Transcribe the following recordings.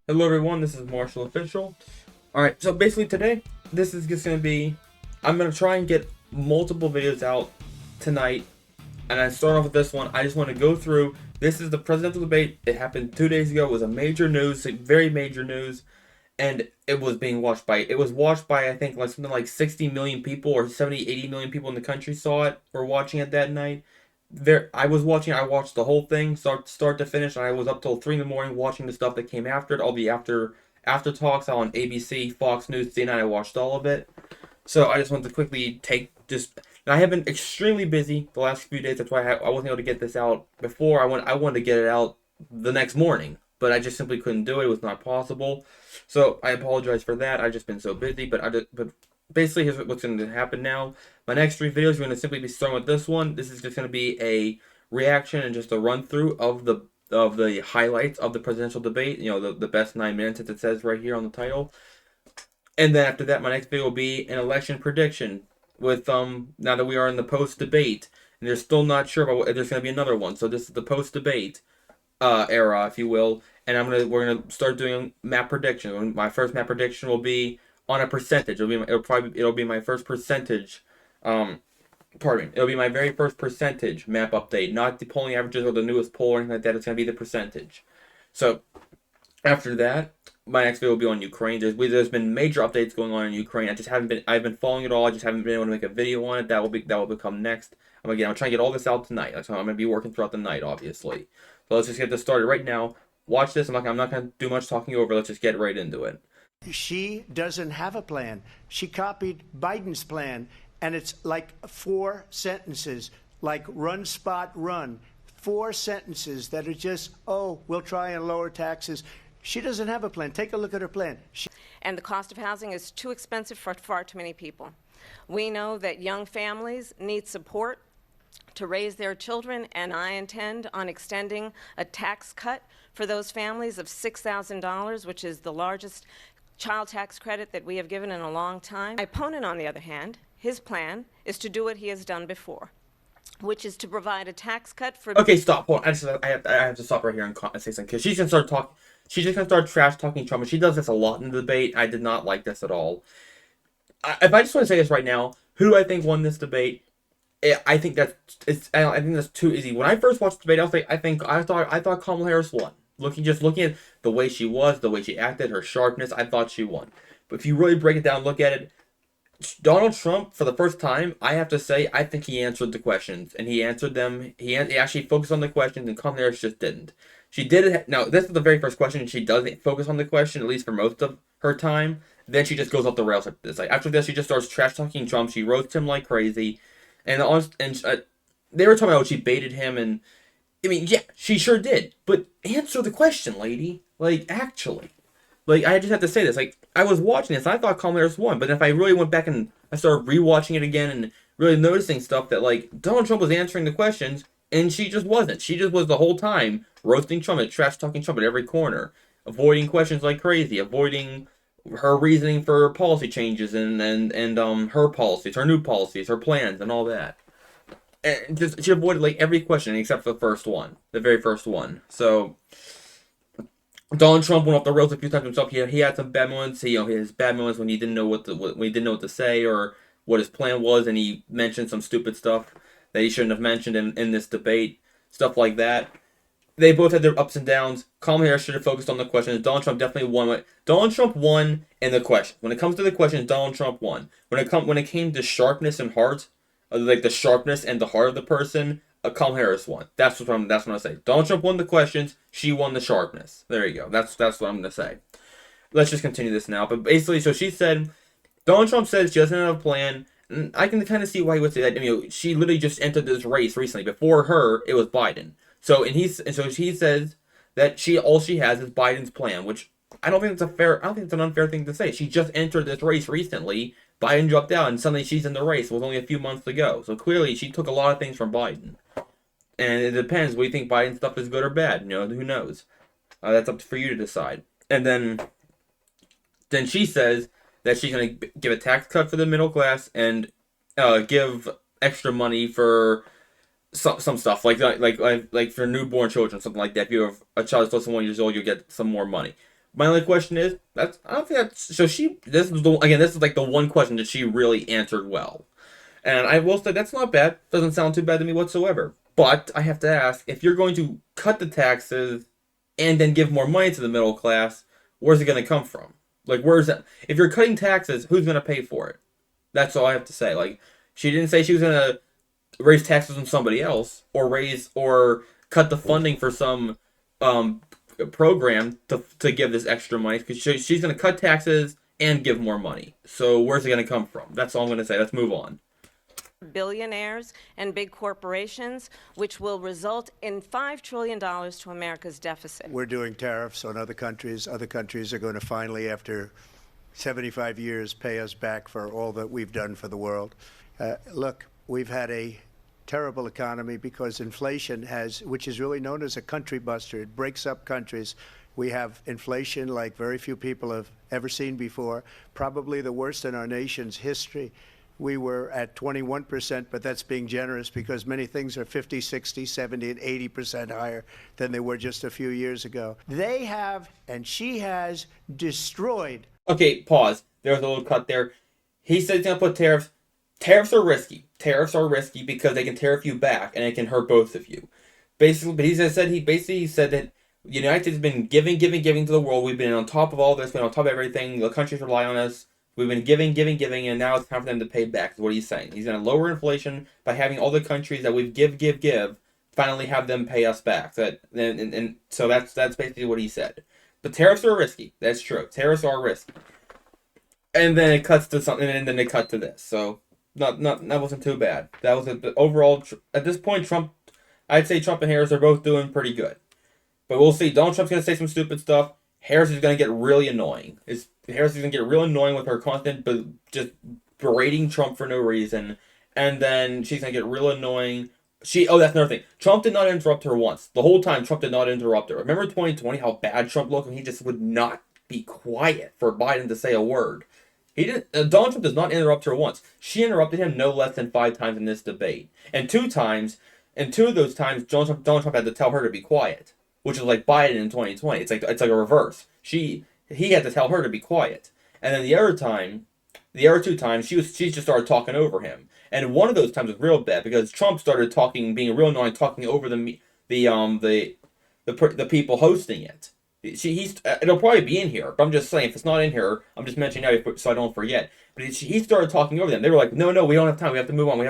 Hello everyone, this is Marshall Official. Alright, so basically today, this is just going to be, I'm going to try and get multiple videos out tonight, and I start off with this one. I just want to go through, this is the presidential debate. It happened 2 days ago. It was a major news, very major news, and it was watched by I think like something like 60 million people or 70, 80 million people in the country saw it, were watching it that night. I watched the whole thing start to finish, and I was up till 3 in the morning watching the stuff that came after it, all the after talks on ABC, Fox News, CNN. I watched all of it. So I just want to quickly take just. And I have been extremely busy the last few days. That's why I wasn't able to get this out before. I wanted to get it out the next morning, but I just simply couldn't do it. It was not possible. So I apologize for that. I've just been so busy. But basically, here's what's going to happen now. My next three videos are going to simply be starting with this one. This is just going to be a reaction and just a run through of the highlights of the presidential debate. You know, the best 9 minutes, as it says right here on the title. And then after that, my next video will be an election prediction with now that we are in the post debate, and they're still not sure about if there's going to be another one. So this is the post debate era, if you will, and we're gonna start doing map prediction. My first map prediction will be on a percentage. It'll be my first percentage. Pardon me. It'll be my very first percentage map update, not the polling averages or the newest poll or anything like that. It's gonna be the percentage. So after that, my next video will be on Ukraine. There's been major updates going on in Ukraine. I've been following it all. I just haven't been able to make a video on it. That will become next. I'm trying to get all this out tonight. That's how I'm gonna be working throughout the night, obviously. So let's just get this started right now. Watch this. I'm not gonna do much talking over. Let's just get right into it. She doesn't have a plan. She copied Biden's plan, and it's like 4 sentences, like run, spot, run. 4 sentences that are just, oh, we'll try and lower taxes. She doesn't have a plan. Take a look at her plan. And the cost of housing is too expensive for far too many people. We know that young families need support to raise their children, and I intend on extending a tax cut for those families of $6,000, which is the largest child tax credit that we have given in a long time. My opponent, on the other hand, his plan is to do what he has done before, which is to provide a tax cut for... Okay, stop. Hold on. I have to stop right here and say something, because she's gonna start talking. She's just gonna start trash talking Trump, and she does this a lot in the debate. I did not like this at all. If I just want to say this right now, who do I think won this debate? I think I think that's too easy. When I first watched the debate, I thought Kamala Harris won. Looking at the way she was, the way she acted, her sharpness, I thought she won. But if you really break it down, look at it, Donald Trump, for the first time, I have to say, I think he answered the questions, and he answered them. He actually focused on the questions, and Kamala Harris just didn't. She did it. Now, this is the very first question, and she doesn't focus on the question, at least for most of her time. Then she just goes off the rails after this. Like, after this, she just starts trash talking Trump. She roasts him like crazy, and they were talking about how she baited him, and I mean, yeah, she sure did. But answer the question, lady. Like, actually. Like, I just have to say this. Like, I was watching this, and I thought Kamala Harris won. But if I really went back and I started rewatching it again and really noticing stuff that, like, Donald Trump was answering the questions, and she just wasn't. She just was the whole time roasting Trump and trash-talking Trump at every corner. Avoiding questions like crazy. Avoiding her reasoning for policy changes and her policies, her new policies, her plans, and all that. And just she avoided like every question except for the first one, the very first one. So Donald Trump went off the rails a few times himself. He had some bad moments. He his bad moments when he didn't know when he didn't know what to say or what his plan was, and he mentioned some stupid stuff that he shouldn't have mentioned in this debate. Stuff like that. They both had their ups and downs. Kamala Harris should have focused on the questions. Donald Trump definitely won. Donald Trump won in the questions. When it comes to the questions, Donald Trump won. When it came to sharpness and heart, like the sharpness and the heart of the person, Kamala Harris won. That's what I'm gonna say. Donald Trump won the questions. She won the sharpness. There you go. That's what I'm gonna say. Let's just continue this now. But basically, so she said, Donald Trump said she doesn't have a plan. And I can kind of see why he would say that. I mean, she literally just entered this race recently. Before her, it was Biden. So she says that all she has is Biden's plan, which I don't think it's an unfair thing to say. She just entered this race recently. Biden dropped out, and suddenly she's in the race with only a few months to go. So clearly, she took a lot of things from Biden, and it depends. What you think Biden's stuff is good or bad? You know, who knows? That's up for you to decide. And then she says that she's gonna give a tax cut for the middle class and give extra money for some stuff like for newborn children, something like that. If you have a child that's less than 1 year old, you'll get some more money. My only question is I don't think that's so. This is like the one question that she really answered well, and I will say that's not bad. Doesn't sound too bad to me whatsoever. But I have to ask, if you're going to cut the taxes and then give more money to the middle class, where's it going to come from? Like, where's that? If you're cutting taxes, who's going to pay for it? That's all I have to say. Like, she didn't say she was going to raise taxes on somebody else or cut the funding for some um, program to give this extra money, because she's going to cut taxes and give more money. So where's it going to come from? That's all I'm going to say. Let's move on. Billionaires and big corporations, which will result in $5 trillion to America's deficit. We're doing tariffs on other countries. Other countries are going to finally, after 75 years, pay us back for all that we've done for the world. Look, we've had a terrible economy because inflation which is really known as a country buster. It breaks up countries. We have inflation like very few people have ever seen before, probably the worst in our nation's history. We were at 21%, but that's being generous because many things are 50, 60, 70, and 80% higher than they were just a few years ago. They have, and she has, destroyed. Okay, pause. There was a little cut there. He said he's going to put tariffs. Tariffs are risky. Tariffs are risky because they can tariff you back, and it can hurt both of you. Basically, but he said that the United States has been giving to the world. We've been on top of all this, been on top of everything. The countries rely on us. We've been giving, and now it's time for them to pay back, is what he's saying. He's going to lower inflation by having all the countries that we've give, finally have them pay us back. So that's basically what he said. But tariffs are risky. That's true. Tariffs are risky. And then it cuts to something, and then they cut to this. So that wasn't too bad. That was overall, at this point, I'd say Trump and Harris are both doing pretty good. But we'll see. Donald Trump's going to say some stupid stuff. Harris is going to get really annoying. Harris is going to get real annoying with her constant just berating Trump for no reason. And then she's going to get real annoying. That's another thing. Trump did not interrupt her once. The whole time, Trump did not interrupt her. Remember 2020, how bad Trump looked when he just would not be quiet for Biden to say a word? Donald Trump does not interrupt her once. She interrupted him no less than 5 times in this debate. And 2 of those times, Donald Trump had to tell her to be quiet, which is like Biden in 2020. It's like a reverse. He had to tell her to be quiet, and then the other 2 times, she just started talking over him. And one of those times was real bad because Trump started being real annoying, talking over the people hosting it. It'll probably be in here, but I'm just saying, if it's not in here, I'm just mentioning now so I don't forget. But he started talking over them. They were like, no, we don't have time. We have to move on.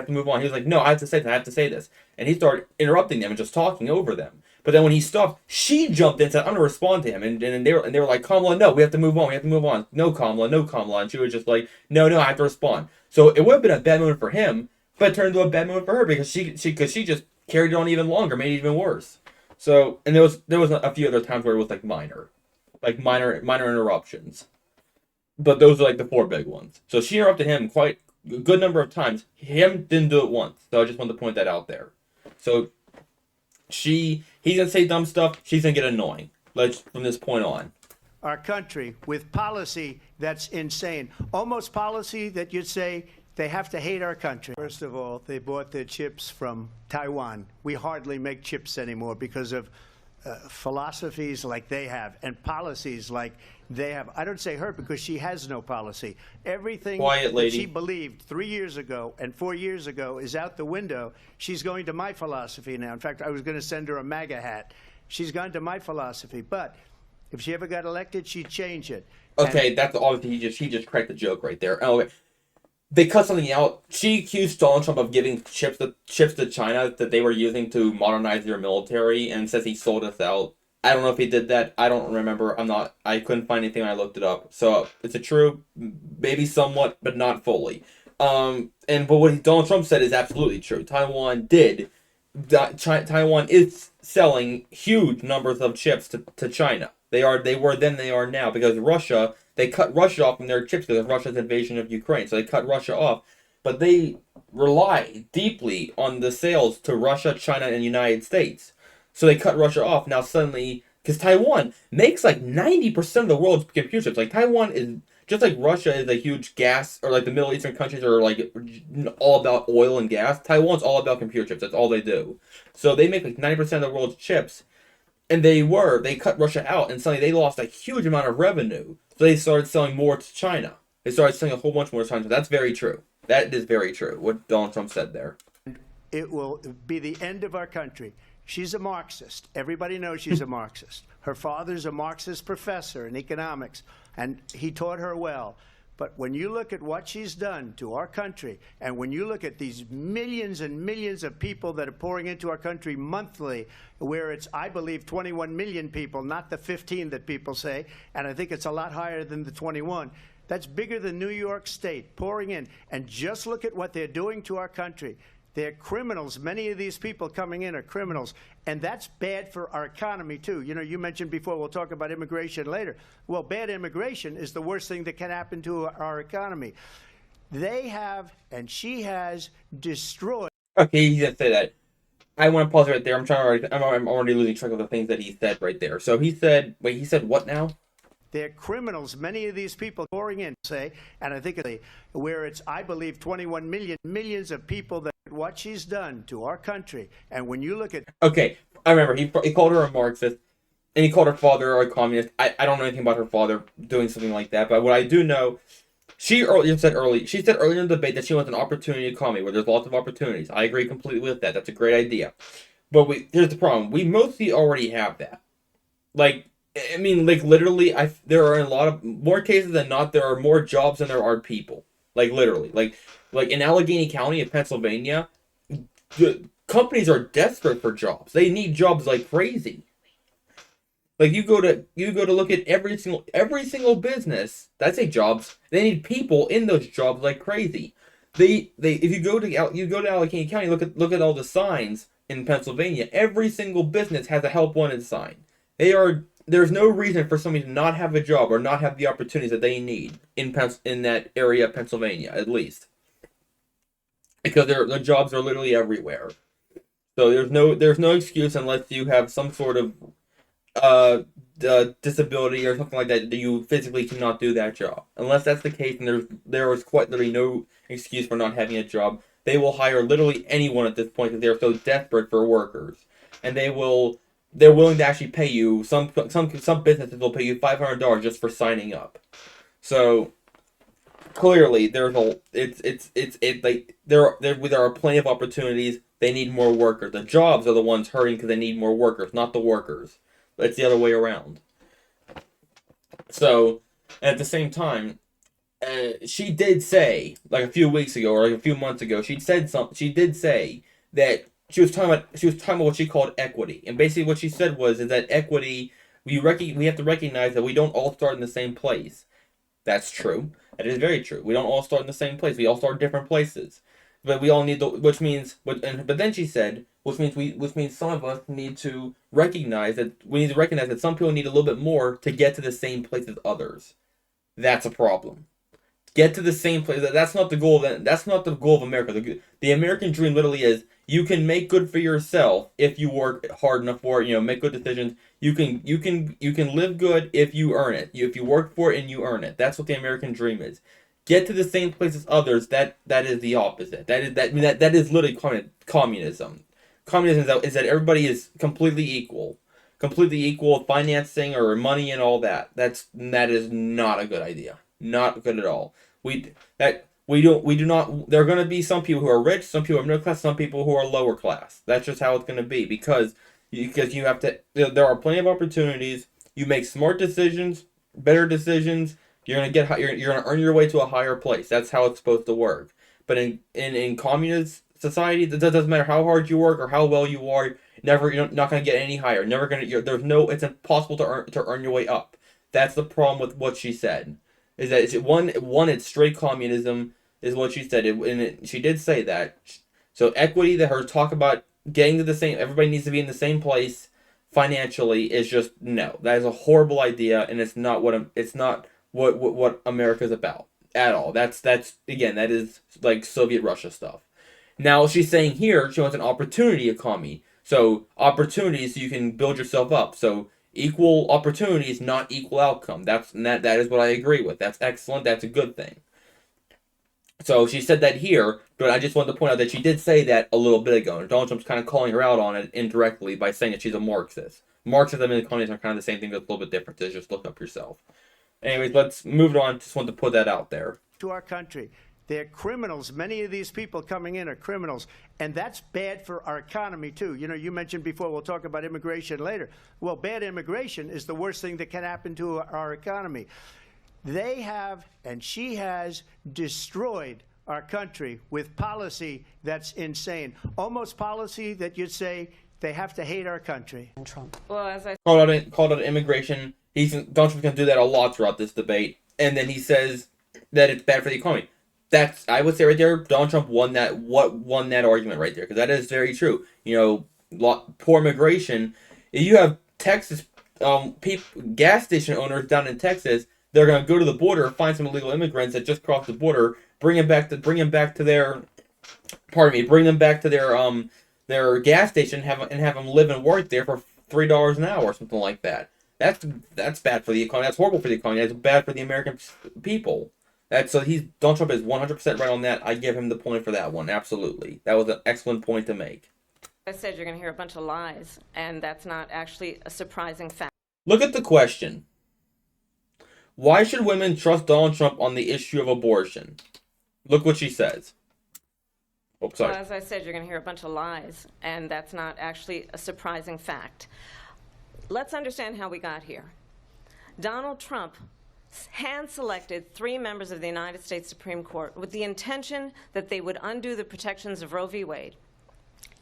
He was like, no, I have to say this. And he started interrupting them and just talking over them. But then when he stopped, she jumped in and said, I'm going to respond to him. And they were like, Kamala, no, we have to move on. No, Kamala. And she was just like, no, I have to respond. So it would have been a bad moment for him, but it turned into a bad moment for her because she just carried it on even longer, made it even worse. So, and there was a few other times where it was like minor interruptions. But those are like the 4 big ones. So she interrupted him quite a good number of times. Him didn't do it once. So I just wanted to point that out there. So he's gonna say dumb stuff. She's gonna get annoying. From this point on. Our country with policy that's insane. Almost policy that you'd say they have to hate our country. First of all, they bought their chips from Taiwan. We hardly make chips anymore because of philosophies like they have and policies like they have. I don't say her because she has no policy. Everything that she believed 3 years ago and 4 years ago is out the window. She's going to my philosophy now. In fact, I was going to send her a MAGA hat. She's gone to my philosophy. But if she ever got elected, she'd change it. Okay, that's obviously he just cracked the joke right there. Oh, they cut something out. She accused Donald Trump of giving chips to China that they were using to modernize their military, and says he sold us out. I don't know if he did that. I don't remember. I couldn't find anything when I looked it up. So is it true? Maybe somewhat, but not fully. But what Donald Trump said is absolutely true. Taiwan is selling huge numbers of chips to China. They were then, they are now, because Russia, they cut Russia off from their chips because of Russia's invasion of Ukraine. So they cut Russia off. But they rely deeply on the sales to Russia, China, and the United States. So they cut Russia off. Now suddenly, because Taiwan makes like 90% of the world's computer chips. Like Taiwan is, just like Russia is a huge gas, or like the Middle Eastern countries are like all about oil and gas, Taiwan's all about computer chips. That's all they do. So they make like 90% of the world's chips. And they cut Russia out, and suddenly they lost a huge amount of revenue. So they started selling more to China. They started selling a whole bunch more to China. That's very true. That is very true, what Donald Trump said there. It will be the end of our country. She's a Marxist. Everybody knows she's a Marxist. Her father's a Marxist professor in economics, and he taught her well. But when you look at what she's done to our country, and when you look at these millions and millions of people that are pouring into our country monthly, where it's, I believe, 21 million people, not the 15 that people say, and I think it's a lot higher than the 21. That's bigger than New York State pouring in. And just look at what they're doing to our country. They're criminals. Many of these people coming in are criminals. And that's bad for our economy, too. You know, you mentioned before, we'll talk about immigration later. Well, bad immigration is the worst thing that can happen to our economy. They have, and she has, destroyed. Okay, he didn't say that. I want to pause right there. I'm already losing track of the things that he said right there. So he said, wait, he said what now? They're criminals. Many of these people pouring in, say, and I think where it's, I believe, 21 million, millions of people that what she's done to our country. And when you look at. Okay, I remember. He called her a Marxist, and he called her father a communist. I don't know anything about her father doing something like that, but what I do know, she said earlier in the debate that she wants an opportunity economy where there's lots of opportunities. I agree completely with that. That's a great idea. But here's the problem. We mostly already have that. Like, I mean, like, literally, there are a lot of, more cases than not, there are more jobs than there are people. Like, literally. Like in Allegheny County in Pennsylvania, the companies are desperate for jobs. They need jobs like crazy. Like, you go to look at every single business, that's a jobs. They need people in those jobs like crazy. If you go to Allegheny County, look at all the signs in Pennsylvania. Every single business has a help wanted sign. There's no reason for somebody to not have a job or not have the opportunities that they need in that area of Pennsylvania, at least, because the jobs are literally everywhere. So there's no excuse unless you have some sort of disability or something like that you physically cannot do that job. Unless that's the case, and there is quite literally no excuse for not having a job. They will hire literally anyone at this point because they're so desperate for workers, and they're willing to actually pay you. Some businesses will pay you $500 just for signing up. So clearly, there are plenty of opportunities. They need more workers. The jobs are the ones hurting because they need more workers, not the workers. It's the other way around. So, at the same time, she did say, like a few weeks ago or like a few months ago, she did say that she was talking about what she called equity, and basically what she said is that equity, we have to recognize that we don't all start in the same place. That's true. That is very true. We don't all start in the same place. We all start in different places, but we all need but then she said, which means some of us need to recognize that some people need a little bit more to get to the same place as others. That's a problem. Get to the same place. That's not the goal. That's not the goal of America. The American dream literally is you can make good for yourself if you work hard enough for it. Make good decisions. You can live good if you earn it. If you work for it and you earn it. That's what the American dream is. Get to the same place as others. That is the opposite. That is literally communism. Communism is that everybody is completely equal with financing or money and all that. That is not a good idea. Not good at all. We do not. There are going to be some people who are rich, some people who are middle class, some people who are lower class. That's just how it's going to be because you have to. There are plenty of opportunities. You make smart decisions, better decisions. You're gonna you're gonna earn your way to a higher place. That's how it's supposed to work. But in communist society, it doesn't matter how hard you work or how well you are. You're not gonna get any higher. It's impossible to earn your way up. That's the problem with what she said. Is that it's straight communism is what she said. She did say that. So equity, that her talk about getting to the same, everybody needs to be in the same place financially is just no. That is a horrible idea, and it's not what America's about at all. That's again, that is like Soviet Russia stuff. Now she's saying here she wants an opportunity economy. So opportunities so you can build yourself up. So equal opportunities, not equal outcome. That is what I agree with. That's excellent. That's a good thing. So she said that here, but I just wanted to point out that she did say that a little bit ago. And Donald Trump's kind of calling her out on it indirectly by saying that she's a Marxist. Marxism and communism are kind of the same thing, but a little bit different. So just look up yourself. Anyways, let's move on. Just want to put that out there. To our country. They're criminals. Many of these people coming in are criminals. And that's bad for our economy, too. You know, you mentioned before, we'll talk about immigration later. Well, bad immigration is the worst thing that can happen to our economy. They have, and she has, destroyed our country with policy that's insane. Almost policy that you'd say they have to hate our country. And Trump. Well, as I Called out immigration. Donald Trump's going to do that a lot throughout this debate. And then he says that it's bad for the economy. I would say right there, Donald Trump won that argument right there, because that is very true. You know, poor immigration. If you have Texas gas station owners down in Texas, they're going to go to the border, find some illegal immigrants that just crossed the border, bring them back to their gas station, have them live and work there for $3 an hour or something like that. That's bad for the economy. That's horrible for the economy. That's bad for the American people. Donald Trump is 100% right on that. I give him the point for that one. Absolutely. That was an excellent point to make. I said, you're going to hear a bunch of lies, and that's not actually a surprising fact. Look at the question. Why should women trust Donald Trump on the issue of abortion? Look what she says. Oh, sorry. Well, as I said, you're going to hear a bunch of lies, and that's not actually a surprising fact. Let's understand how we got here. Donald Trump hand-selected 3 members of the United States Supreme Court with the intention that they would undo the protections of Roe v. Wade.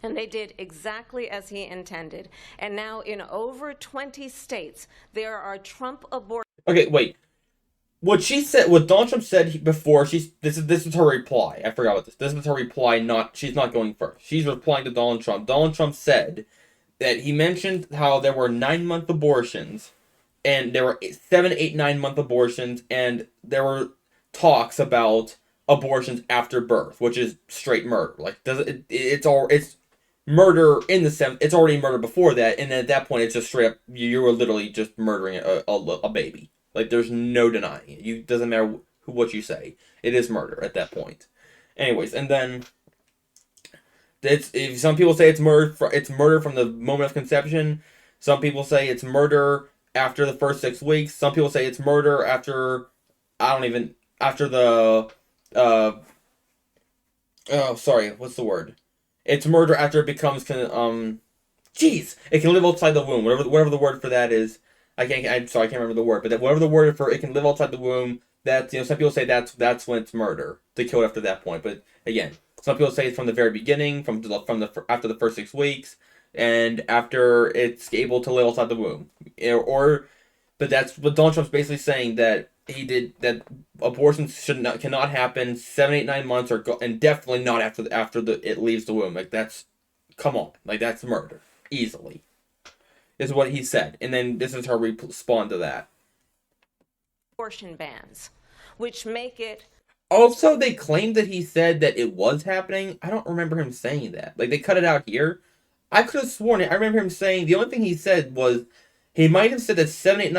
And they did exactly as he intended. And now in over 20 states, there are Trump abortion. Okay, wait. What Donald Trump said before, this is her reply. I forgot about this. This is her reply, she's not going first. She's replying to Donald Trump. Donald Trump said that he mentioned how there were 9-month abortions, and there were 7, 8, 9-month abortions, and there were talks about abortions after birth, which is straight murder. Like, it's murder in the sense, it's already murder before that, and then at that point, it's just straight up, you were literally just murdering a baby. Like, there's no denying it. It doesn't matter what you say. It is murder at that point. Anyways, and then if some people say it's murder from the moment of conception. Some people say it's murder after the first 6 weeks. Some people say it's murder after what's the word? It's murder after it becomes it can live outside the womb. Whatever the word for that is. I can't remember the word, but whatever the word for it can live outside the womb. Some people say that's when it's murder to kill it after that point. But again, some people say it's from the very beginning, after the first 6 weeks, and after it's able to live outside the womb. But that's what Donald Trump's basically saying, that that abortions cannot happen 7, 8, 9 months, and definitely not after it leaves the womb. Like, come on, like, that's murder easily. Is what he said, and then this is her respond to that. Abortion bans, which make it. Also, they claimed that he said that it was happening. I don't remember him saying that. Like, they cut it out here. I could have sworn it. I remember him saying, the only thing he said was, he might have said that 7,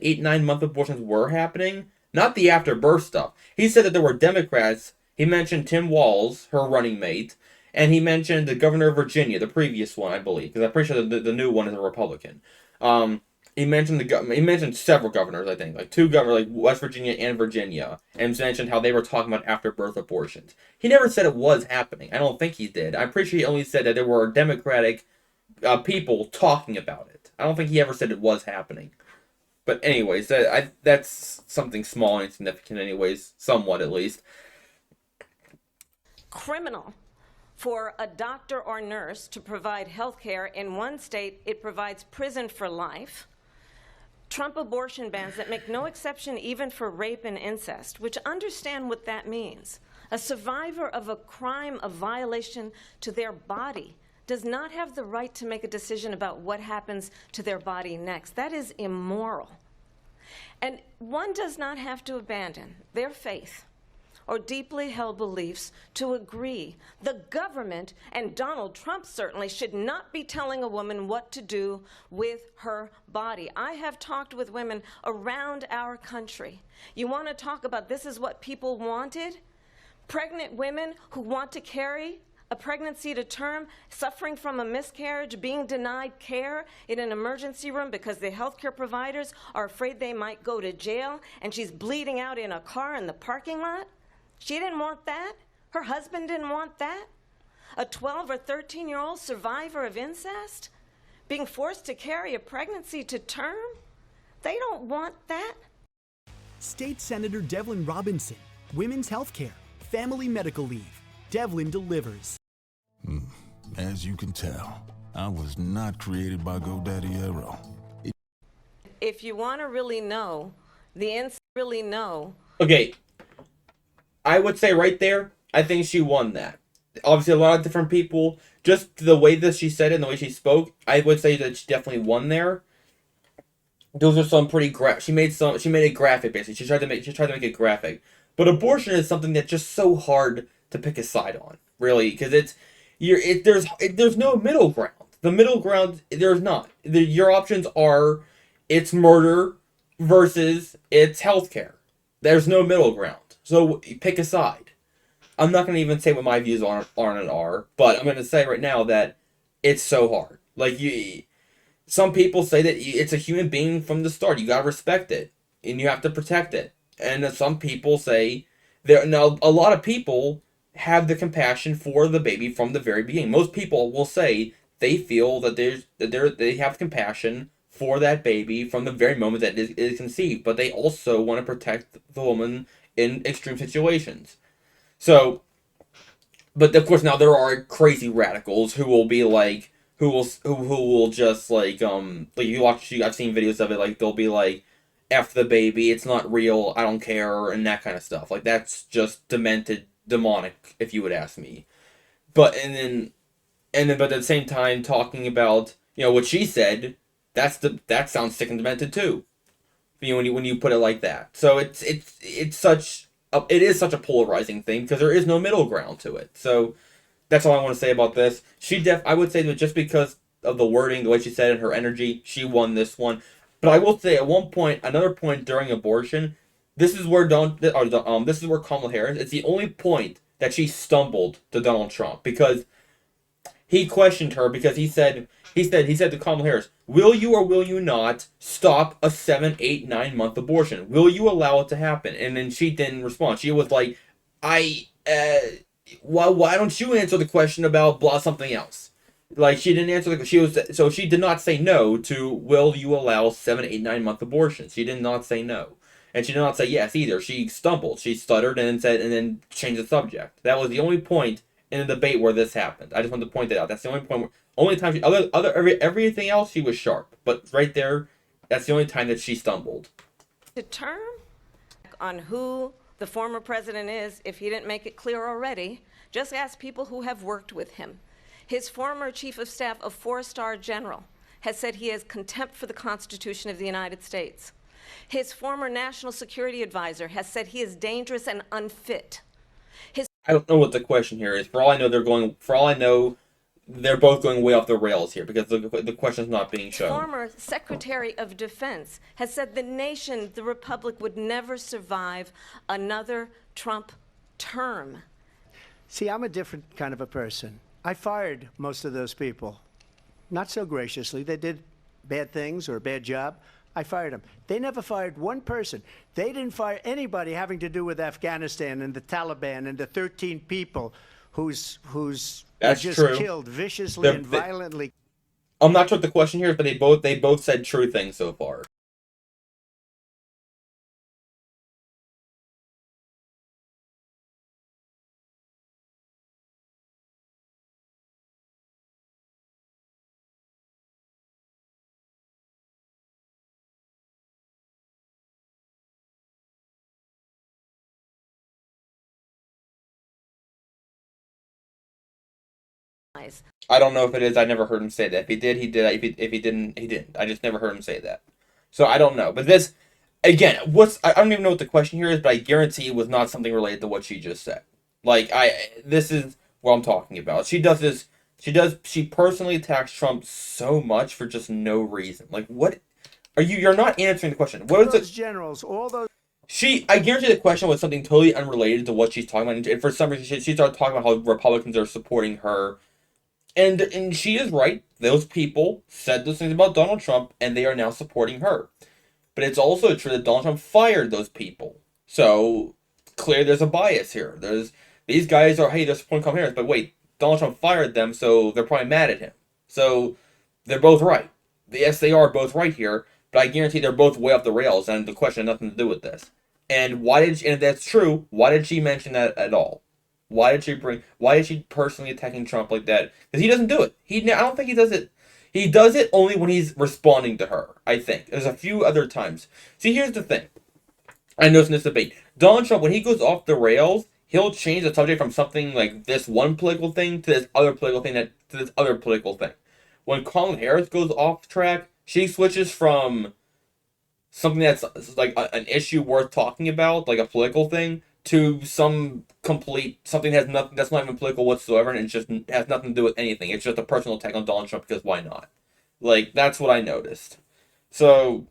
8, 9 month abortions were happening, not the after birth stuff. He said that there were Democrats. He mentioned Tim Walz, her running mate, and he mentioned the governor of Virginia, the previous one, I believe, because I'm pretty sure the new one is a Republican. He mentioned several governors, I think, like 2 governors, like West Virginia and Virginia, and mentioned how they were talking about after-birth abortions. He never said it was happening. I don't think he did. I'm pretty sure he only said that there were Democratic people talking about it. I don't think he ever said it was happening. But anyways, that's something small and insignificant anyways, somewhat at least. Criminal for a doctor or nurse to provide health care. In one state, it provides prison for life. Trump abortion bans that make no exception even for rape and incest, which understand what that means. A survivor of a crime of violation to their body does not have the right to make a decision about what happens to their body next. That is immoral. And one does not have to abandon their faith or deeply held beliefs to agree. The government, and Donald Trump certainly, should not be telling a woman what to do with her body. I have talked with women around our country. You want to talk about this is what people wanted? Pregnant women who want to carry a pregnancy to term, suffering from a miscarriage, being denied care in an emergency room because the healthcare providers are afraid they might go to jail, and she's bleeding out in a car in the parking lot? She didn't want that. Her husband didn't want that. A 12 or 13-year-old survivor of incest being forced to carry a pregnancy to term? They don't want that. State Senator Devlin Robinson, women's health care, family medical leave. Devlin delivers. As you can tell, I was not created by GoDaddy Arrow. If you want to really know, really know. Okay, I would say right there, I think she won that. Obviously, a lot of different people, just the way that she said it and the way she spoke, I would say that she definitely won there. Those are some pretty she made it graphic basically. She tried to make it graphic. But abortion is something that's just so hard to pick a side on, really, because there's no middle ground. The middle ground, there's not. Your options are it's murder versus it's healthcare. There's no middle ground. So pick a side. I'm not going to even say what my views on it are, but I'm going to say right now that it's so hard. Like, some people say that it's a human being from the start. You got to respect it, and you have to protect it. And some people say now a lot of people have the compassion for the baby from the very beginning. Most people will say they feel that they have compassion for that baby from the very moment that it is conceived, but they also want to protect the woman in extreme situations. So, but of course now there are crazy radicals who will be like, who will just like you watch, I've seen videos of it, like they'll be like, F the baby, it's not real, I don't care, and that kind of stuff. Like, that's just demented, demonic, if you would ask me. But at the same time, talking about, what she said, that sounds sick and demented too. When you put it like that. So it is such a polarizing thing, because there is no middle ground to it. So that's all I want to say about this. I would say that just because of the wording, the way she said it, her energy, she won this one. But I will say, at one point, another point during abortion, this is where Kamala Harris, it's the only point that she stumbled to Donald Trump, because he questioned her, because he said to Kamala Harris, will you or will you not stop a 7, 8, 9-month abortion? Will you allow it to happen? And then she didn't respond. She was like, why don't you answer the question about something else? Like, she didn't answer so she did not say no to will you allow 7, 8, 9-month abortions. She did not say no. And she did not say yes either. She stumbled. She stuttered and then changed the subject. That was the only point in the debate where this happened. I just wanted to point that out. That's the only point only time everything else she was sharp. But right there, that's the only time that she stumbled. To term on who the former president is, if he didn't make it clear already, just ask people who have worked with him. His former chief of staff, a 4-star general, has said he has contempt for the Constitution of the United States. His former national security advisor has said he is dangerous and unfit. I don't know what the question here is. For all I know, they're both going way off the rails here, because the question's not being shown. Former Secretary of Defense has said the nation, the republic, would never survive another Trump term. See, I'm a different kind of a person. I fired most of those people. Not so graciously. They did bad things or a bad job. I fired them. They never fired one person. They didn't fire anybody having to do with Afghanistan and the Taliban and the 13 people who's That's just true. killed viciously and violently. I'm not sure what the question here is, but they both said true things so far. I don't know if it is. I never heard him say that. If he did, he did. If he didn't, he didn't. I just never heard him say that. So I don't know. But this, again, I don't even know what the question here is, but I guarantee it was not something related to what she just said. Like, this is what I'm talking about. She does this. She personally attacks Trump so much for just no reason. Like, what are you? You're not answering the question. What is Those it? generals, all those. I guarantee the question was something totally unrelated to what she's talking about. And for some reason, she started talking about how Republicans are supporting her. And she is right. Those people said those things about Donald Trump, and they are now supporting her. But it's also true that Donald Trump fired those people. So, clearly there's a bias here. These guys are, hey, they're supporting Kamala Harris, but wait, Donald Trump fired them, so they're probably mad at him. So, they're both right. Yes, they are both right here, but I guarantee they're both way off the rails, and the question has nothing to do with this. And and if that's true, why did she mention that at all? Why is she personally attacking Trump like that? Because he doesn't do it. I don't think he does it. He does it only when he's responding to her, I think. There's a few other times. See, here's the thing. I noticed in this debate. Donald Trump, when he goes off the rails, he'll change the subject from something like this one political thing to this other political thing to this other political thing. When Kamala Harris goes off track, she switches from something that's like an issue worth talking about, like a political thing, to something that's not even political whatsoever, and it just has nothing to do with anything. It's just a personal attack on Donald Trump because why not? Like that's what I noticed. So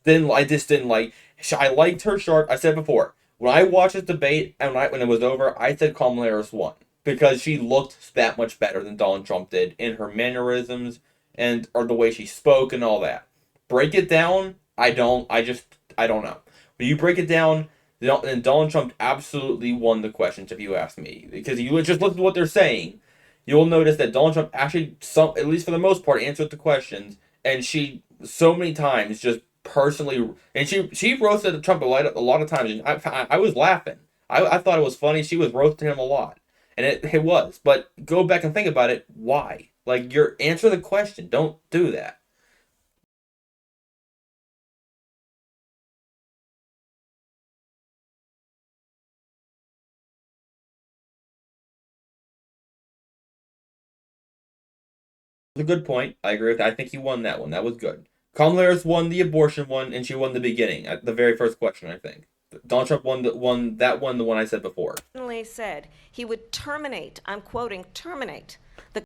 then I just didn't like. I liked her short. I said before when I watched this debate and when it was over, I said Kamala Harris won because she looked that much better than Donald Trump did in her mannerisms and or the way she spoke and all that. Break it down. I don't. I don't know. When you break it down, then Donald Trump absolutely won the questions, if you ask me. Because you just look at what they're saying, you'll notice that Donald Trump actually, at least for the most part, answered the questions, and she so many times just personally, and she roasted Trump a lot of times, and I was laughing. I thought it was funny. She was roasting him a lot, and it was. But go back and think about it. Why? Like, you're answer the question. Don't do that. A good point. I agree with that. I think he won that one. That was good. Kamala Harris won the abortion one, and she won the beginning, at the very first question, I think. Donald Trump won the one I said before. Said he would terminate, I'm quoting, terminate the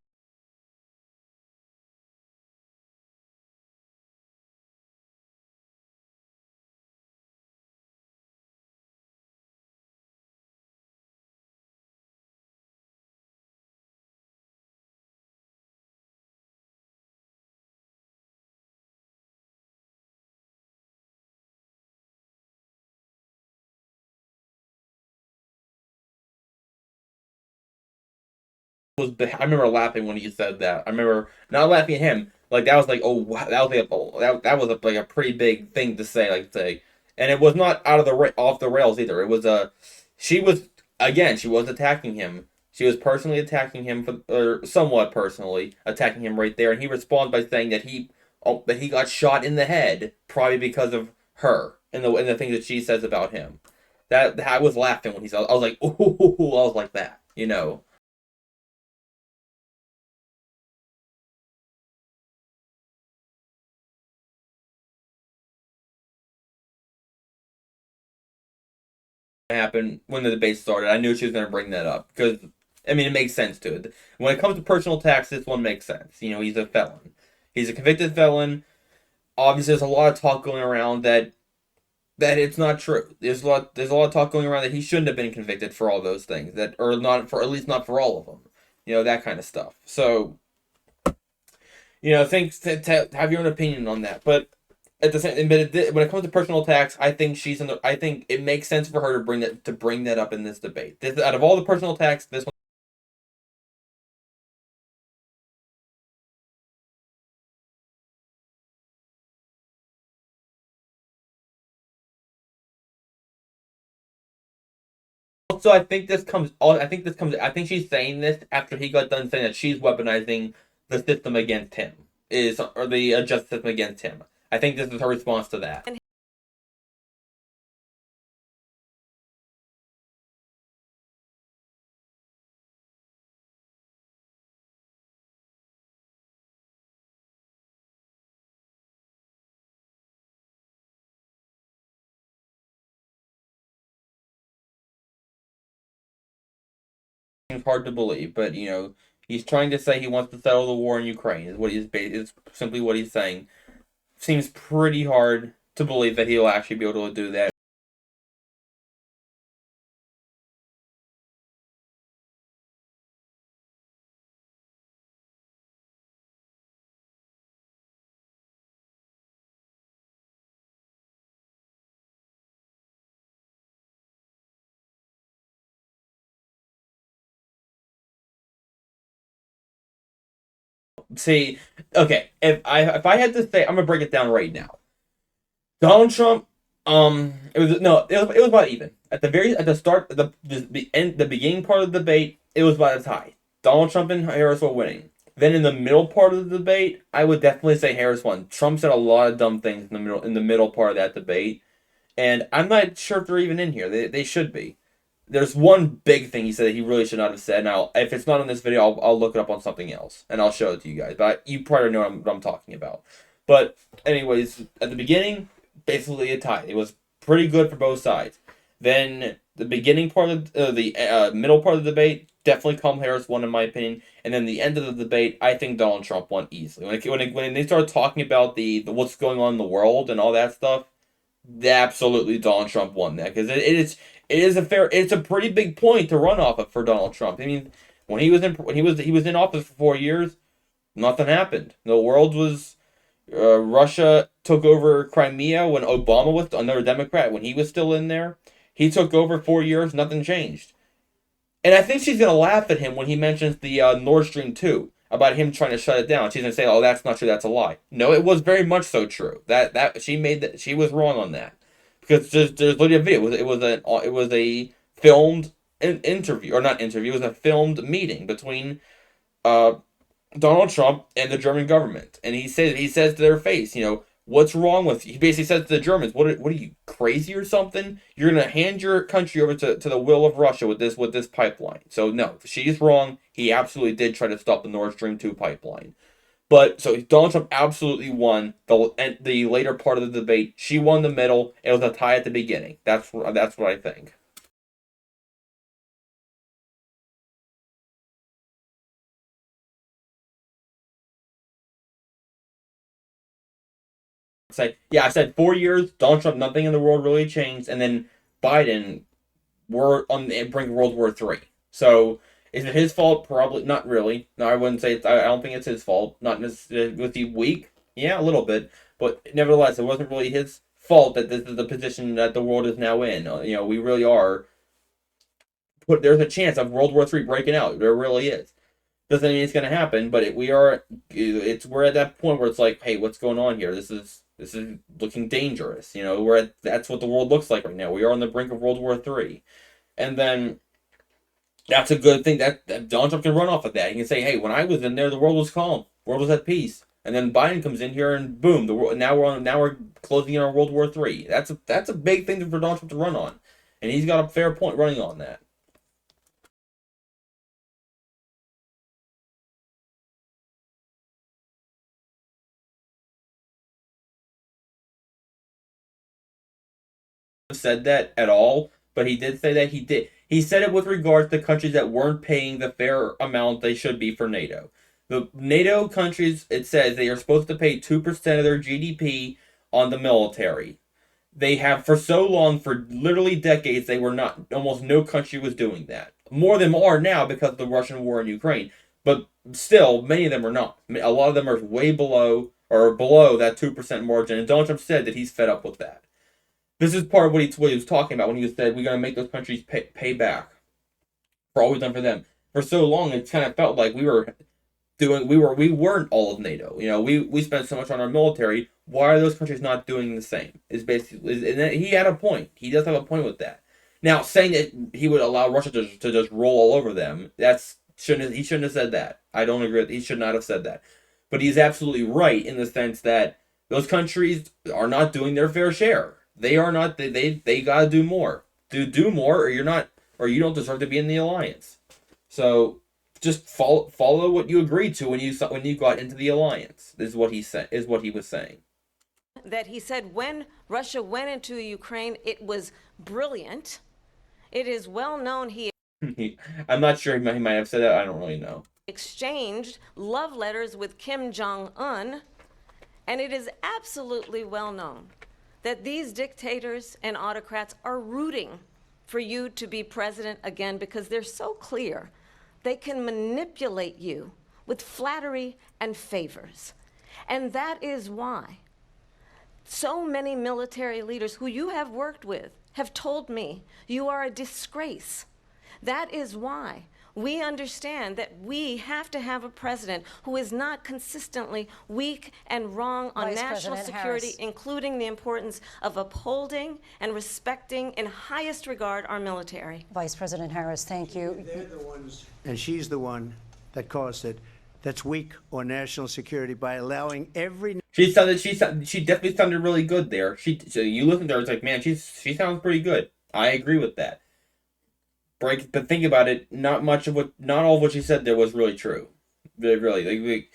I remember laughing when he said that. I remember not laughing at him. Like that was like, oh wow, that was like like a pretty big thing to say, and it was not out of off the rails either. It was she was she was attacking him. She was personally attacking him or somewhat personally attacking him right there, and he responds by saying that he got shot in the head probably because of her and the things that she says about him. That I was laughing when he said. I was like, ooh, I was like that, you know. Happened when the debate started. I knew she was going to bring that up because I mean it makes sense to it. When it comes to personal attacks, this one makes sense. You know, he's a felon. He's a convicted felon. Obviously, there's a lot of talk going around that it's not true. There's a lot of talk going around that he shouldn't have been convicted for all those things that or not for at least not for all of them. You know, that kind of stuff. So, you know, things to have your own opinion on that, but at the same, but when it comes to personal attacks, I think she's in the. I think it makes sense for her to bring that up in this debate. Out of all the personal attacks, this one. Also, I think this comes. I think this comes. I think she's saying this after he got done saying that she's weaponizing the system against him, or the justice system against him. I think this is her response to that. It's hard to believe, but you know, he's trying to say he wants to settle the war in Ukraine. Is simply what he's saying. Seems pretty hard to believe that he'll actually be able to do that. see, okay, if I had to say, I'm gonna break it down right now. Donald Trump, it was no, it was about even at the start, the beginning part of the debate, it was about a tie. Donald Trump and Harris were winning. Then in the middle part of the debate, I would definitely say Harris won. Trump said a lot of dumb things in the middle part of that debate, and I'm not sure if they're even in here. They should be. There's one big thing he said that he really should not have said. Now, if it's not in this video, I'll look it up on something else and I'll show it to you guys. But you probably know what I'm talking about. But anyways, at the beginning, basically a tie. It was pretty good for both sides. Then the beginning part of the middle part of the debate, definitely Kamala Harris won in my opinion. And then the end of the debate, I think Donald Trump won easily. When they started talking about the what's going on in the world and all that stuff, absolutely Donald Trump won that because it's a pretty big point to run off of for Donald Trump. I mean, when he was in office for 4 years, nothing happened. The world was Russia took over Crimea when Obama was another Democrat when he was still in there. He took over 4 years, nothing changed. And I think she's gonna laugh at him when he mentions the Nord Stream 2 about him trying to shut it down. She's gonna say, "Oh, that's not true. That's a lie." No, it was very much so true. That she was wrong on that because there's literally a video. It was a filmed interview or not interview. It was a filmed meeting between Donald Trump and the German government, and he says to their face, what's wrong with you? He basically says to the Germans, what are you, crazy or something? You're gonna hand your country over to the will of Russia with this pipeline. So no, she's wrong. He absolutely did try to stop the Nord Stream 2 pipeline. But so Donald Trump absolutely won the later part of the debate. She won the middle. It was a tie at the beginning. That's what I think. I said 4 years. Donald Trump, nothing in the world really changed, and then Biden, we're on the brink of World War III. So is it his fault? Probably not really. No, I wouldn't say I don't think it's his fault. Not necessarily. Was he weak? Yeah, a little bit, but nevertheless, it wasn't really his fault that this is the position that the world is now in. We really are. There's a chance of World War III breaking out. There really is. Doesn't mean it's going to happen, but we're at that point where it's like, hey, what's going on here? This is looking dangerous. That's what the world looks like right now. We are on the brink of World War III, and then that's a good thing that Donald Trump can run off of that. He can say, hey, when I was in there, the world was calm, world was at peace, and then Biden comes in here and boom, the world now we're closing in on World War III. That's a big thing for Donald Trump to run on, and he's got a fair point running on that. Said that at all, but he did say that he did. He said it with regards to countries that weren't paying the fair amount they should be for NATO. The NATO countries, it says they are supposed to pay 2% of their GDP on the military. They have for so long, for literally decades, they were not. Almost no country was doing that. More of them are now because of the Russian war in Ukraine, but still, many of them are not. A lot of them are way below or below that 2% margin. And Donald Trump said that he's fed up with that. This is part of what he was talking about when he said we're going to make those countries pay back for all we've done for them. For so long, it kind of felt like we weren't all of NATO. We spent so much on our military. Why are those countries not doing the same? And he had a point. He does have a point with that. Now, saying that he would allow Russia to just roll all over them, he shouldn't have said that. I don't agree. He should not have said that. But he's absolutely right in the sense that those countries are not doing their fair share. They are not. They gotta do more. Do more, or you're not, or you don't deserve to be in the alliance. So just follow what you agreed to when you got into the alliance. Is what he said. Is what he was saying. That he said when Russia went into Ukraine, it was brilliant. It is well known he I'm not sure he might have said that. I don't really know. Exchanged love letters with Kim Jong-un, and it is absolutely well known that these dictators and autocrats are rooting for you to be president again because they're so clear they can manipulate you with flattery and favors. And that is why so many military leaders who you have worked with have told me you are a disgrace. That is why We understand that we have to have a president who is not consistently weak and wrong on Vice national President security, Harris. including the importance of upholding and respecting in highest regard our military. Vice President Harris, thank you. They're the ones, and she's the one that caused it, that's weak on national security by allowing every She definitely sounded really good there. So you listen to her, it's like, man, she sounds pretty good. I agree with that. But think about it. Not all of what she said there was really true. Really,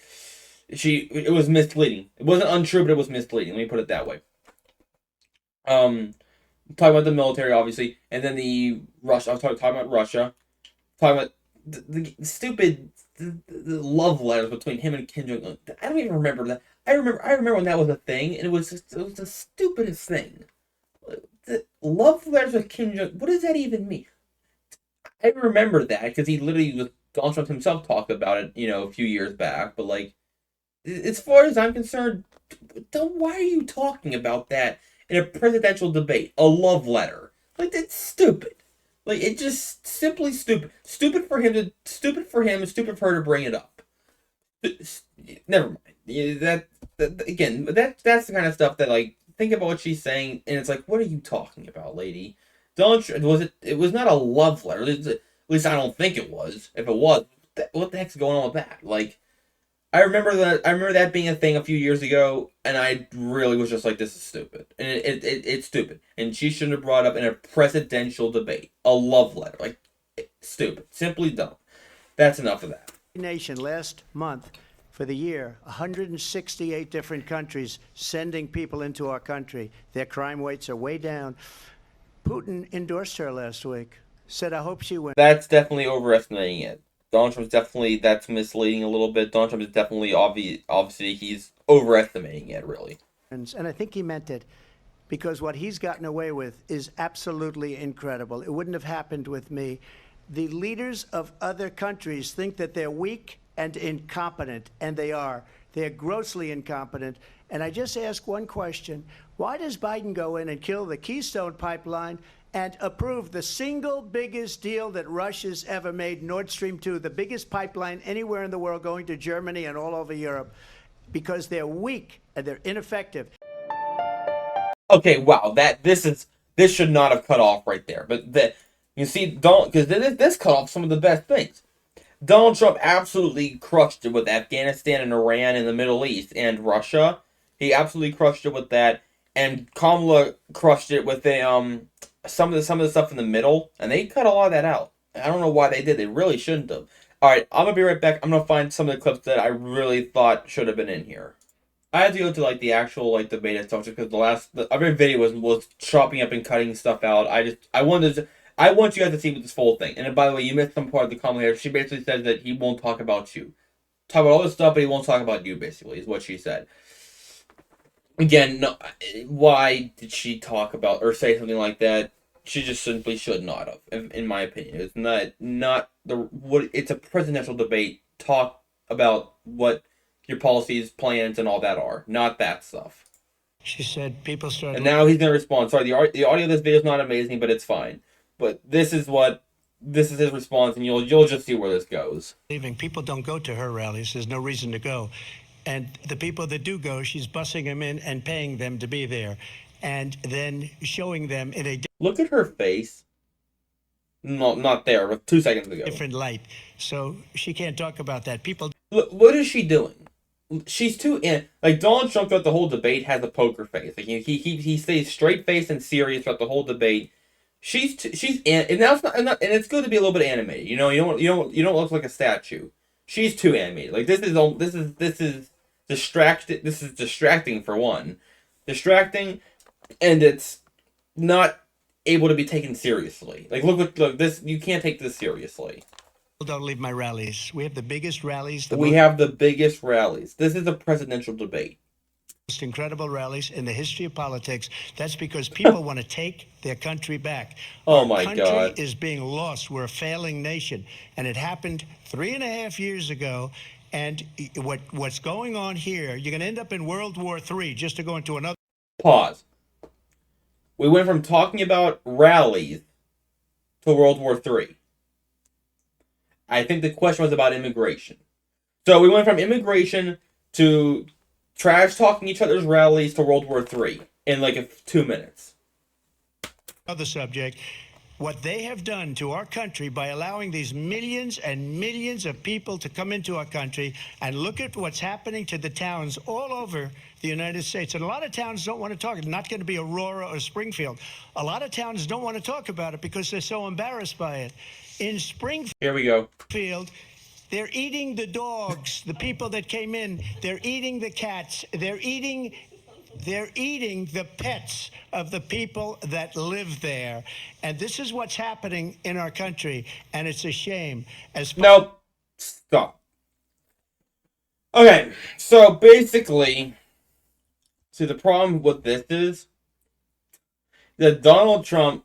it was misleading. It wasn't untrue, but it was misleading. Let me put it that way. Talking about the military, obviously, and then the Russia. I was talking about Russia. Talking about the stupid the love letters between him and Kim Jong Un. I don't even remember that. I remember when that was a thing, and it was the stupidest thing. The love letters with Kim Jong. What does that even mean? I remember that because he literally was Donald Trump himself talked about it, a few years back. But like, as far as I'm concerned, why are you talking about that in a presidential debate? A love letter, like that's stupid. Like it's just simply stupid. Stupid for him, and stupid for her to bring it up. Never mind. That's the kind of stuff that like think about what she's saying, and it's like, what are you talking about, lady? It was not a love letter. At least I don't think it was. If it was, what the heck's going on with that? Like, I remember that being a thing a few years ago, and I really was just like, this is stupid, and it's stupid, and she shouldn't have brought up in a presidential debate a love letter. Like, stupid, simply dumb. That's enough of that. nation last month for the year, 168 different countries sending people into our country. Their crime rates are way down. Putin endorsed her last week, said, I hope she wins. That's definitely overestimating it. Donald Trump's that's misleading a little bit. Donald Trump is definitely obviously he's overestimating it, really. And I think he meant it because what he's gotten away with is absolutely incredible. It wouldn't have happened with me. The leaders of other countries think that they're weak and incompetent, and they are. They're grossly incompetent. And I just ask one question. Why does Biden go in and kill the Keystone Pipeline and approve the single biggest deal that Russia's ever made, Nord Stream 2, the biggest pipeline anywhere in the world going to Germany and all over Europe? Because they're weak and they're ineffective. Okay, wow, this should not have cut off right there. But you see, because this cut off some of the best things. Donald Trump absolutely crushed it with Afghanistan and Iran and the Middle East and Russia. He absolutely crushed it with that, and Kamala crushed it with some of the stuff in the middle, and they cut a lot of that out. I don't know why they did. They really shouldn't have. All right, I'm gonna be right back. I'm gonna find some of the clips that I really thought should have been in here. I had to go to like the actual debate itself just because the other video was chopping up and cutting stuff out. I want you guys to see this full thing. And by the way, you missed some part of the comment here. She basically said that he won't talk about you. Talk about all this stuff, but he won't talk about you, basically, is what she said. Again, no, why did she talk about or say something like that? She just simply should not have, in my opinion. It's it's a presidential debate. Talk about what your policies, plans, and all that are, not that stuff. She said people started... And now he's going to respond. Sorry, the audio of this video is not amazing, but it's fine. But this is his response, and you'll just see where this goes. leaving. People don't go to her rallies. There's no reason to go. And the people that do go, she's bussing them in and paying them to be there. And then showing them in a Look at her face. No, not there, but 2 seconds ago. different light. So she can't talk about that. People... Look, what is she doing? She's too Donald Trump throughout the whole debate has a poker face. Like he stays straight faced and serious throughout the whole debate. And that's not, and it's good to be a little bit animated. You don't look like a statue. She's too animated. Like this is distracted. This is distracting for one, and it's not able to be taken seriously. Like look this. You can't take this seriously. don't leave my rallies. We have the biggest rallies. We have the biggest rallies. This is a presidential debate. Most incredible rallies in the history of politics. That's because people want to take their country back. Oh my God. Our country is being lost. We're a failing nation. And it happened 3.5 years ago. And what's going on here, you're going to end up in World War III, just to go into another... Pause. We went from talking about rallies to World War III. I think the question was about immigration. So we went from immigration to trash talking each other's rallies to World War III in like 2 minutes. Other subject, what they have done to our country by allowing these millions and millions of people to come into our country, and look at what's happening to the towns all over the United States. And a lot of towns don't want to talk. It's not going to be Aurora or Springfield. A lot of towns don't want to talk about it because they're so embarrassed by it. In Springfield, Here we go. they're eating the dogs, the people that came in. They're eating the cats. They're eating the pets of the people that live there. And this is what's happening in our country. And it's a shame. Nope. Stop. Okay, so basically, see, the problem with this is that Donald Trump.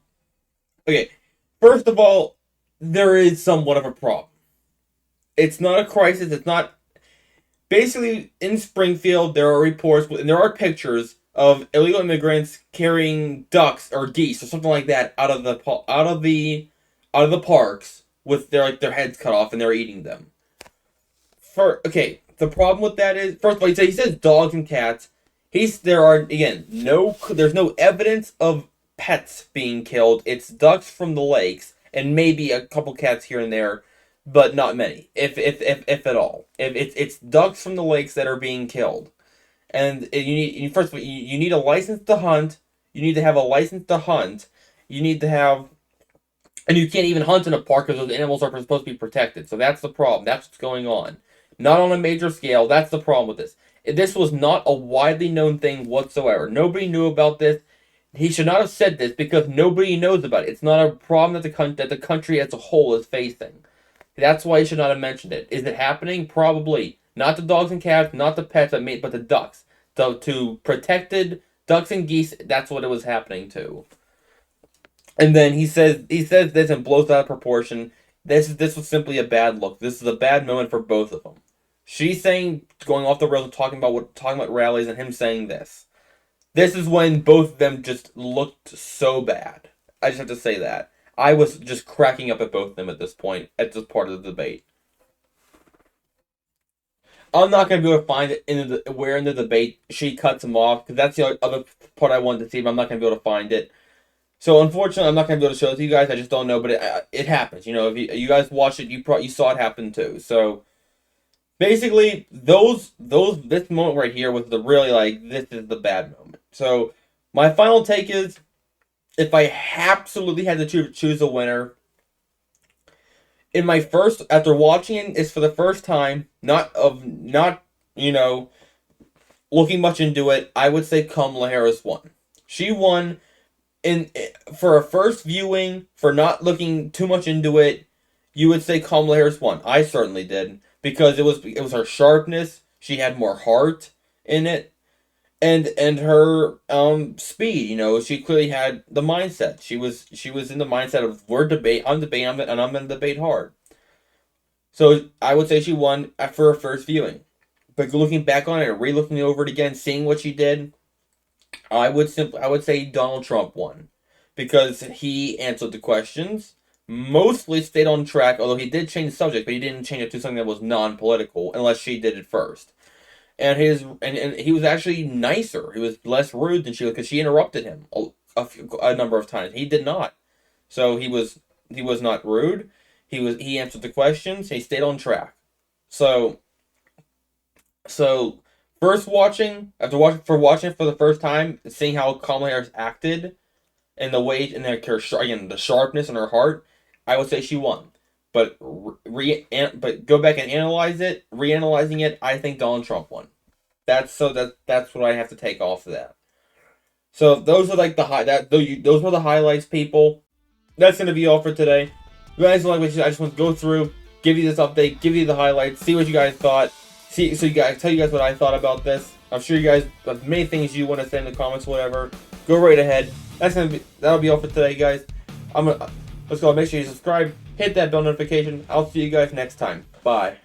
Okay, first of all, there is somewhat of a problem. It's not a crisis. It's not. Basically, in Springfield, there are reports and there are pictures of illegal immigrants carrying ducks or geese or something like that out of the parks with their heads cut off, and they're eating them. The problem with that is, first of all, he says dogs and cats. There's no evidence of pets being killed. It's ducks from the lakes and maybe a couple cats here and there, but not many, if at all. It's ducks from the lakes that are being killed, and first of all, you need a license to hunt. You need to have a license to hunt. You need to have, and you can't even hunt in a park because those animals are supposed to be protected. So that's the problem. That's what's going on. Not on a major scale. That's the problem with this. This was not a widely known thing whatsoever. Nobody knew about this. He should not have said this because nobody knows about it. It's not a problem that the country as a whole is facing. That's why he should not have mentioned it. Is it happening? Probably. Not the dogs and cats, not the pets, but the ducks. So to protected ducks and geese, that's what it was happening to. And then he says this and blows out of proportion. This was simply a bad look. This is a bad moment for both of them. She's saying, going off the rails and talking about rallies, and him saying this. This is when both of them just looked so bad. I just have to say that. I was just cracking up at both of them at this point, at this part of the debate. I'm not going to be able to find it where in the debate she cuts him off, because that's the other part I wanted to see, but I'm not going to be able to find it. So unfortunately, I'm not going to be able to show it to you guys. I just don't know, but it happens. You know, if you guys watched it, you saw it happen too. So basically, this moment right here was this is the bad moment. So my final take is, if I absolutely had to choose a winner, after watching it for the first time, not looking much into it, I would say Kamala Harris won. She won for a first viewing, for not looking too much into it. You would say Kamala Harris won. I certainly did, because it was her sharpness. She had more heart in it. And her speed, she clearly had the mindset. She was in the mindset of I'm debating, and I'm going to debate hard. So I would say she won for her first viewing. But looking back on it, and re-looking over it again, seeing what she did, I would say Donald Trump won, because he answered the questions, mostly stayed on track. Although he did change the subject, but he didn't change it to something that was non-political, unless she did it first. And he was actually nicer. He was less rude than she was, because she interrupted him a number of times. He did not. So he was not rude. He answered the questions. He stayed on track. So after watching it for the first time, seeing how Kamala Harris acted, and the sharpness in her heart, I would say she won. But go back and analyze it. Reanalyzing it, I think Donald Trump won. That's what I have to take off of that. So those are those were the highlights, people. That's gonna be all for today. You guys like what I just want to go through, give you this update, give you the highlights, see what you guys thought. Tell you guys what I thought about this. I'm sure you guys have many things you want to say in the comments, whatever. Go right ahead. That'll be all for today, guys. Let's go. Make sure you subscribe. Hit that bell notification. I'll see you guys next time. Bye.